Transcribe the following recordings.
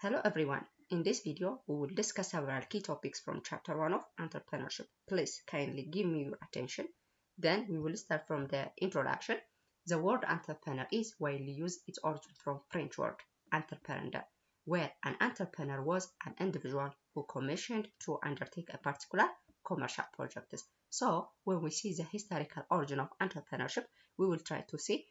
Hello everyone. In this video, we will discuss several key topics from Chapter 1 of Entrepreneurship. Please kindly give me your attention. Then we will start from the introduction. The word entrepreneur is widely used. Its origin from French word entrepreneur, where an entrepreneur was an individual who commissioned to undertake a particular commercial project. So when we see the historical origin of entrepreneurship, we will try to see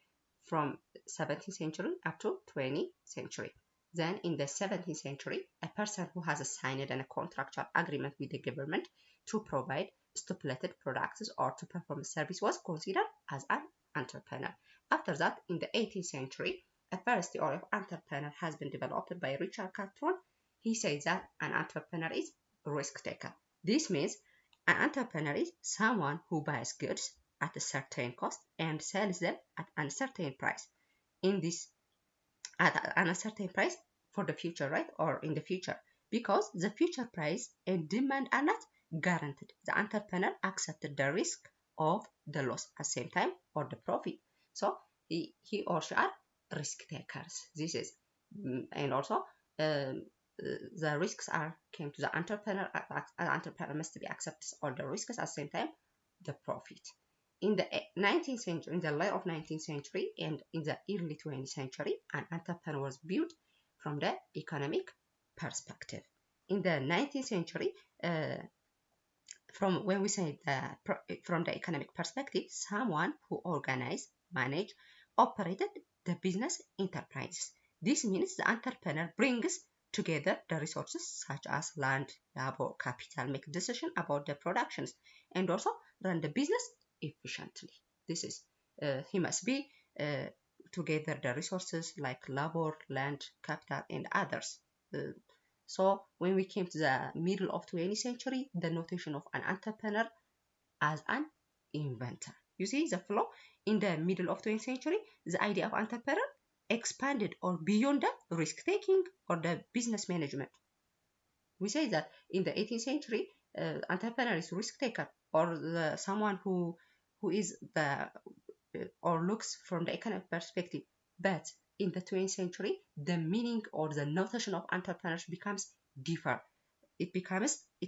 from 17th century up to 20th century. Then in the 17th century, a person who has signed a contractual agreement with the government to provide stipulated products or to perform a service was considered as an entrepreneur. After that, in the 18th century, a first theory of entrepreneur has been developed by Richard Cartron. He says that an entrepreneur is a risk taker. This means an entrepreneur is someone who buys goods at a certain cost and sells them at a certain price. At a certain price for the future, right? Or in the future, because the future price and demand are not guaranteed. The entrepreneur accepted the risk of the loss at the same time or the profit. So he or she are risk takers. This is, and also the risks came to the entrepreneur. An entrepreneur must be accepts all the risks at the same time the profit. In the 19th century, in the late of 19th century and in the early 20th century, an entrepreneur was built from the economic perspective. In the 19th century, from when we say from the economic perspective, someone who organized, managed, operated the business enterprise. This means the entrepreneur brings together the resources such as land, labor, capital, make decisions about the productions, and also run the business efficiently. This is he must be together the resources like labor, land, capital, and others. So when we came to the middle of 20th century, the notation of an entrepreneur as an inventor. You see the flow in the middle of 20th century, the idea of entrepreneur expanded or beyond the risk taking or the business management. We say that in the 18th century, entrepreneur is risk taker or someone who is the or looks from the economic perspective. But in the 20th century, the meaning or the notation of entrepreneurship becomes different. It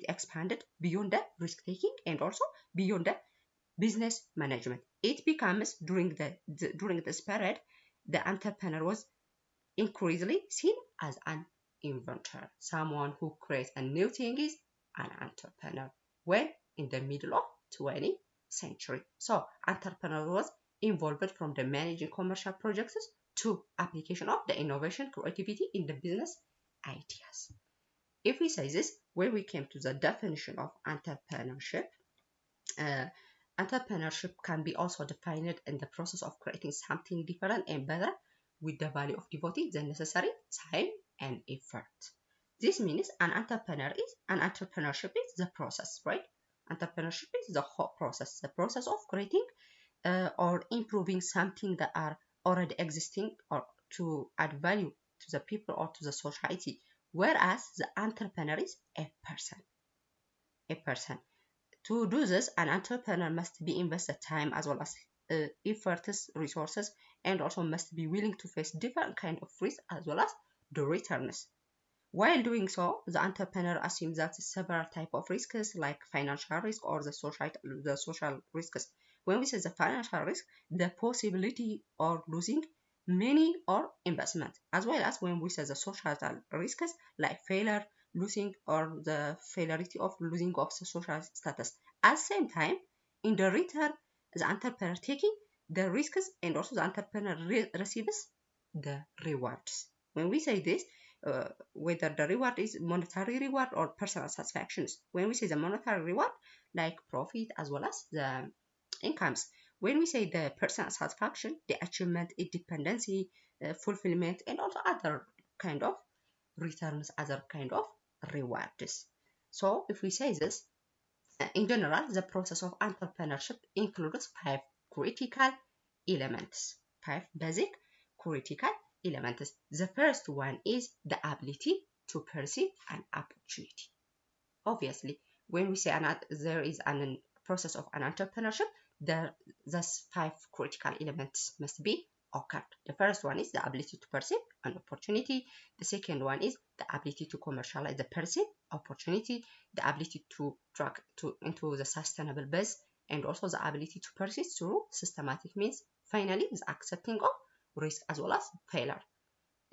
expanded beyond the risk taking and also beyond the business management. It becomes during this period, the entrepreneur was increasingly seen as an inventor. Someone who creates a new thing is an entrepreneur. When in the middle of 20th century. So entrepreneur was involved from the managing commercial projects to application of the innovation creativity in the business ideas. If we say this, when we came to the definition of entrepreneurship, entrepreneurship can be also defined in the process of creating something different and better with the value of devoting the necessary time and effort. This means entrepreneurship is the process, right? Entrepreneurship is the whole process, the process of creating or improving something that are already existing or to add value to the people or to the society. Whereas the entrepreneur is a person. To do this, an entrepreneur must be invested time as well as efforts, resources, and also must be willing to face different kind of risks as well as the returns. While doing so, the entrepreneur assumes that several types of risks like financial risk or the social risks. When we say the financial risk, the possibility of losing money or investment, as well as when we say the social risks like failure, losing or the failure of losing of the social status. At the same time, in the return, the entrepreneur taking the risks and also the entrepreneur receives the rewards. When we say this, whether the reward is monetary reward or personal satisfactions. When we say the monetary reward, like profit as well as the incomes. When we say the personal satisfaction, the achievement, independency, fulfillment, and also other kind of returns, other kind of rewards. So if we say this, in general, the process of entrepreneurship includes 5 critical elements, 5 basic critical elements. The first one is the ability to perceive an opportunity. Obviously, when we say there is a process of an entrepreneurship, these 5 critical elements must be occurred. The first one is the ability to perceive an opportunity. The second one is the ability to commercialize the perceived opportunity, the ability to track into the sustainable base, and also the ability to persist through systematic means. Finally, the accepting of risk as well as failure.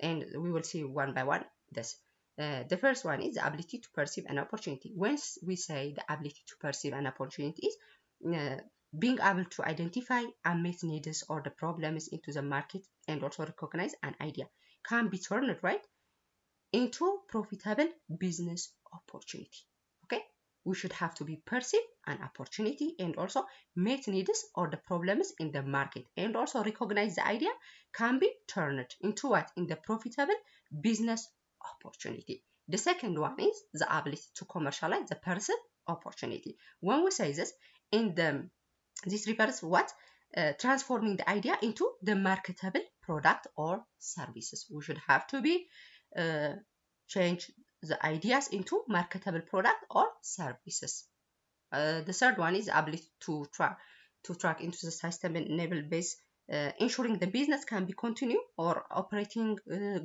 And we will see one by one this. The first one is the ability to perceive an opportunity. Once we say the ability to perceive an opportunity is being able to identify unmet needs or the problems into the market and also recognize an idea can be turned right into profitable business opportunity. Okay, we should have to be perceive an opportunity and also meet needs or the problems in the market and also recognize the idea can be turned into what in the profitable business opportunity. The second one is the ability to commercialize the perceived opportunity. When we say this, this refers what transforming the idea into the marketable product or services. We should have to be change the ideas into marketable product or services. The third one is the ability to track into the sustainable base, ensuring the business can be continue or operating,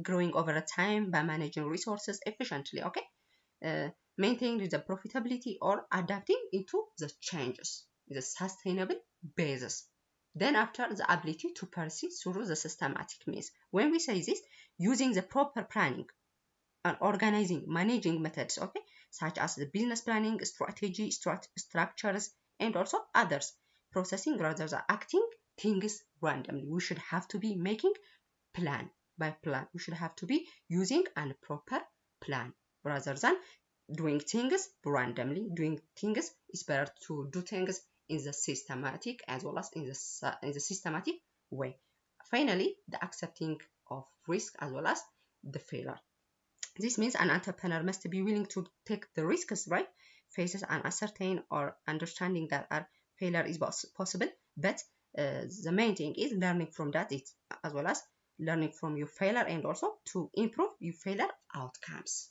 growing over time by managing resources efficiently. Okay, maintaining the profitability or adapting into the changes, the sustainable basis. Then after, the ability to persist through the systematic means. When we say this, using the proper planning and organizing, managing methods, okay, such as the business planning, strategy, structures, and also others. Processing rather than acting things randomly. We should have to be making plan by plan. We should have to be using a proper plan rather than doing things randomly. Doing things is better to do things in the systematic as well as in the systematic way. Finally, the accepting of risk as well as the failure. This means an entrepreneur must be willing to take the risks, right? Faces an uncertain or understanding that our failure is possible, but the main thing is learning from that, it's as well as learning from your failure and also to improve your failure outcomes.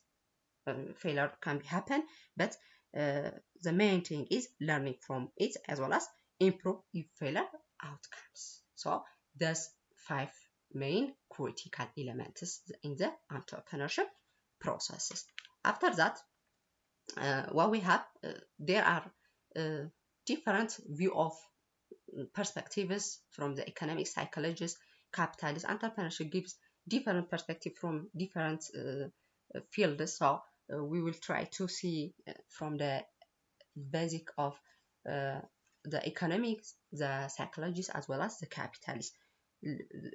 Failure can happen, but the main thing is learning from it as well as improve your failure outcomes. So there's 5 main critical elements in the entrepreneurship processes. After that, what we have, there are different view of perspectives from the economic psychologists, capitalists. Entrepreneurship gives different perspective from different fields. So we will try to see from the basic of the economics, the psychologists, as well as the capitalists,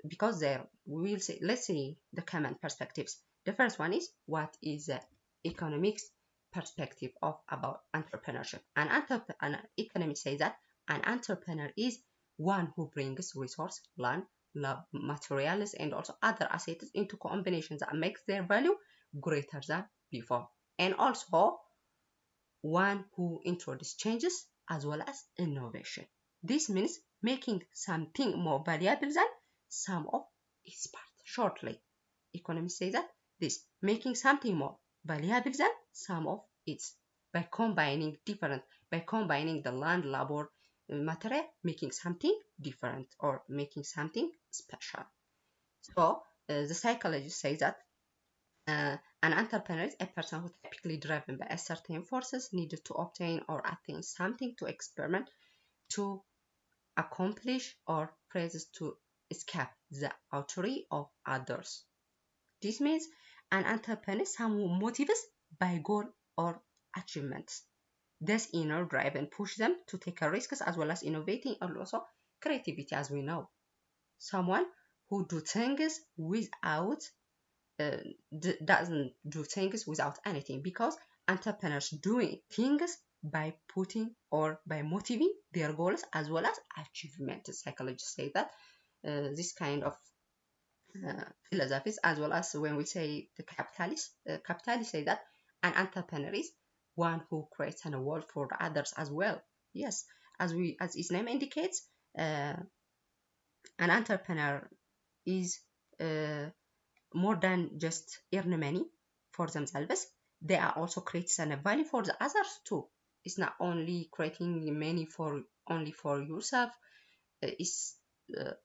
because there we will see. Let's see the common perspectives. The first one is what is the economics perspective of about entrepreneurship. An economics says that an entrepreneur is one who brings resource, land, materials, and also other assets into combinations that makes their value greater than before, and also one who introduces changes as well as innovation. This means making something more valuable than some of its parts. Shortly, economists say that this making something more valuable than some of its by combining the land, labor, material, making something different or making something special. So the psychologist says that an entrepreneur is a person who is typically driven by a certain forces needed to obtain or attain something, to experiment, to accomplish, or phrases to escape the authority of others. This means an entrepreneur is someone who motivates by goal or achievements. This inner drive and push them to take risks as well as innovating and also creativity, as we know. Someone who do things without doesn't do things without anything, because entrepreneurs doing things by putting or by motivating their goals as well as achievement. Psychologists say that this kind of philosophies, as well as when we say the capitalists say that an entrepreneur is one who creates a world for others as well. Yes, as its name indicates, an entrepreneur is more than just earn money for themselves. They are also creating a value for the others too. It's not only creating money for only for yourself. It's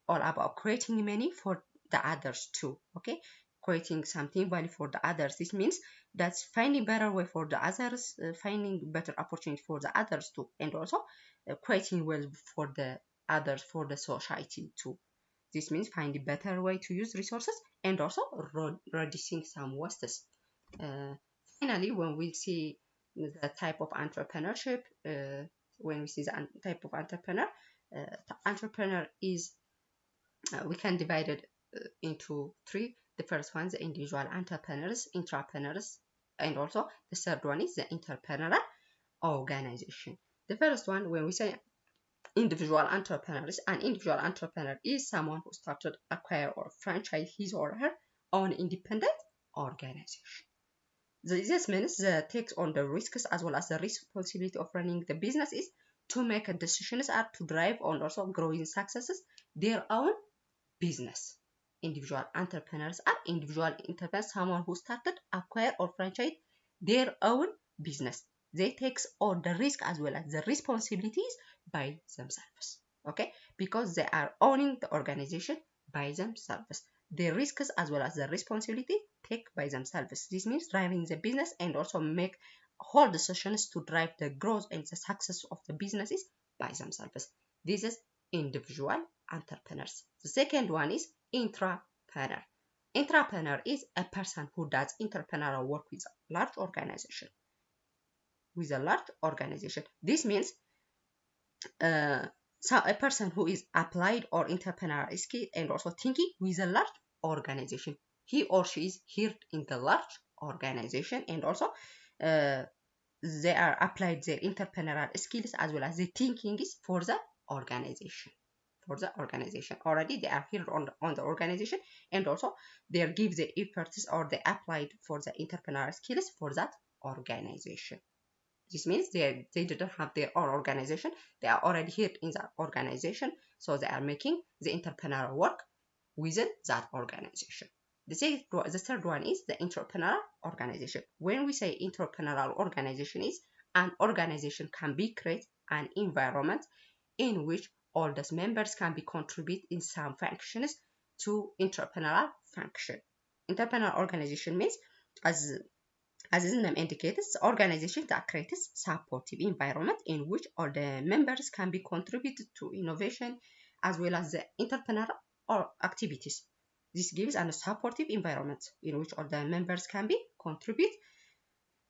all about creating money for the others too. Okay, creating something value for the others. This means that's finding better way for the others, finding better opportunity for the others too, and also creating wealth for the others, for the society too. This means finding better way to use resources and also reducing some wastes. Uh, Finally, when we see the type of entrepreneurship, when we see the type of entrepreneur, entrepreneur is we can divide it into three. The first one, the individual entrepreneurs, intrapreneurs, and also the third one is the entrepreneurial organization. The first one, when we say individual entrepreneurs, an individual entrepreneur is someone who started, acquire, or franchise his or her own independent organization. This means the takes on the risks as well as the responsibility of running the businesses to make decisions are to drive on also growing successes their own business. Individual entrepreneurs are individual entrepreneurs, someone who started, acquire, or franchise their own business. They take all the risk as well as the responsibilities by themselves. Okay, because they are owning the organization by themselves. The risks as well as the responsibility take by themselves. This means driving the business and also make whole decisions to drive the growth and the success of the businesses by themselves. This is individual entrepreneurs. The second one is intrapreneur. Intrapreneur is a person who does entrepreneurial work with a large organization. With a large organization. This means so a person who is applied or entrepreneurial skill and also thinking with a large organization. He or she is here in the large organization and also they are applied their entrepreneurial skills as well as the thinking is for the organization. For the organization already they are here on the organization and also they give the efforts or they applied for the entrepreneurial skills for that organization. This means they didn't have their own organization. They are already here in that organization. So they are making the entrepreneurial work within that organization. The third one is the entrepreneurial organization. When we say entrepreneurial organization is an organization can be create an environment in which all the members can be contribute in some functions to entrepreneurial function. Entrepreneurial organization means as its name indicates, organization that creates supportive environment in which all the members can be contributed to innovation as well as the entrepreneurial or activities. This gives a supportive environment in which all the members can be contribute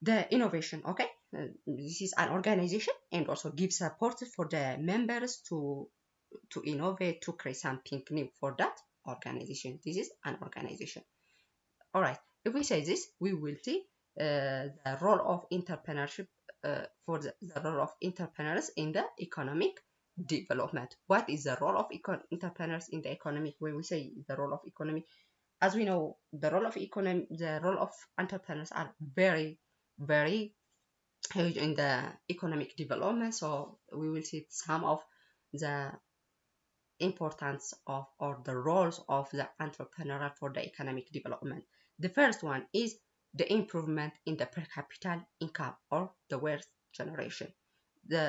the innovation. Okay, this is an organization and also gives support for the members to innovate, to create something new for that organization. This is an organization. All right, if we say this, we will see the role of entrepreneurship for the role of entrepreneurs in the economic development. What is the role of entrepreneurs in the economy? When we say the role of economy, as we know, the role of entrepreneurs are very, very huge in the economic development. So we will see some of the importance of or the roles of the entrepreneur for the economic development. The first one is the improvement in the per capita income or the wealth generation.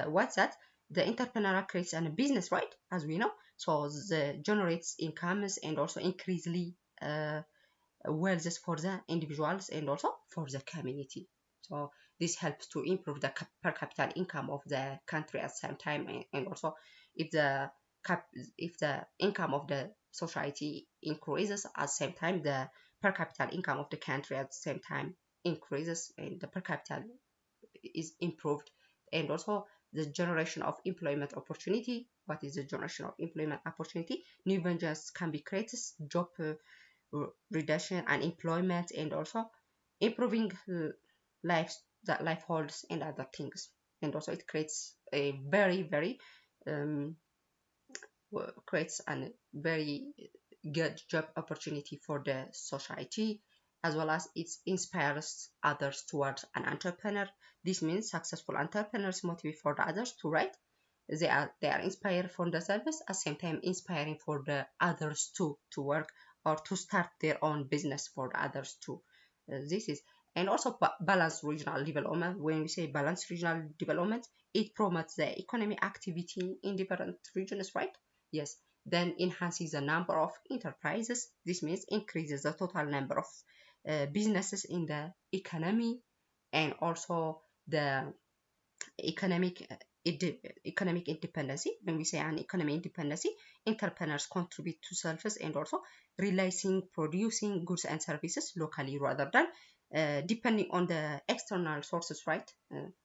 What's that? The entrepreneur creates a business, right? As we know, so the generates incomes and also increasingly wealth for the individuals and also for the community. So this helps to improve the per capita income of the country at the same time, and also if the if the income of the society increases at the same time, the per capita income of the country at the same time increases and the per capita is improved. And also the generation of employment opportunity. What is the generation of employment opportunity? New ventures can be created, job reduction and employment, and also improving lives that life holds and other things. And also it creates a very creates a very good job opportunity for the society, as well as it inspires others towards an entrepreneur. This means successful entrepreneurs motivate for the others to write. They are inspired for themselves, at the same time inspiring for the others to work or to start their own business for the others too. This is and also balanced regional development. When we say balanced regional development, it promotes the economic activity in different regions, right? Yes, then enhances the number of enterprises. This means increases the total number of businesses in the economy, and also the economic economic independency. When we say an economic independency, entrepreneurs contribute to services and also realizing producing goods and services locally rather than depending on the external sources, right?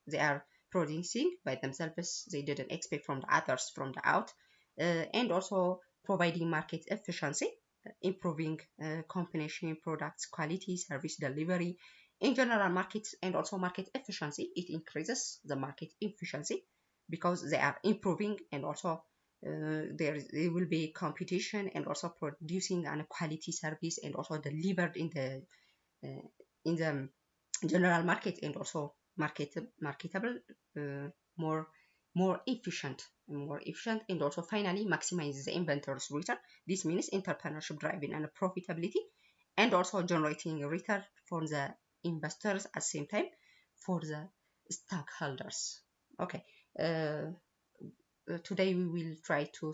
They are producing by themselves. They didn't expect from the others from the out, and also providing market efficiency, improving combination products quality, service delivery, in general markets, and also market efficiency. It increases the market efficiency because they are improving, and also there will be competition, and also producing a quality service and also delivered uh, in the general market, and also marketable, uh, more more efficient, and also finally maximize the inventory's return. This means entrepreneurship driving and profitability, and also generating a return for the investors at the same time for the stockholders. Okay, today we will try to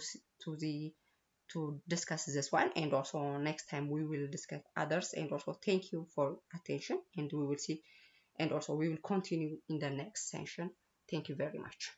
discuss this one, and also next time we will discuss others. And also thank you for attention, and we will see, and also we will continue in the next session. Thank you very much.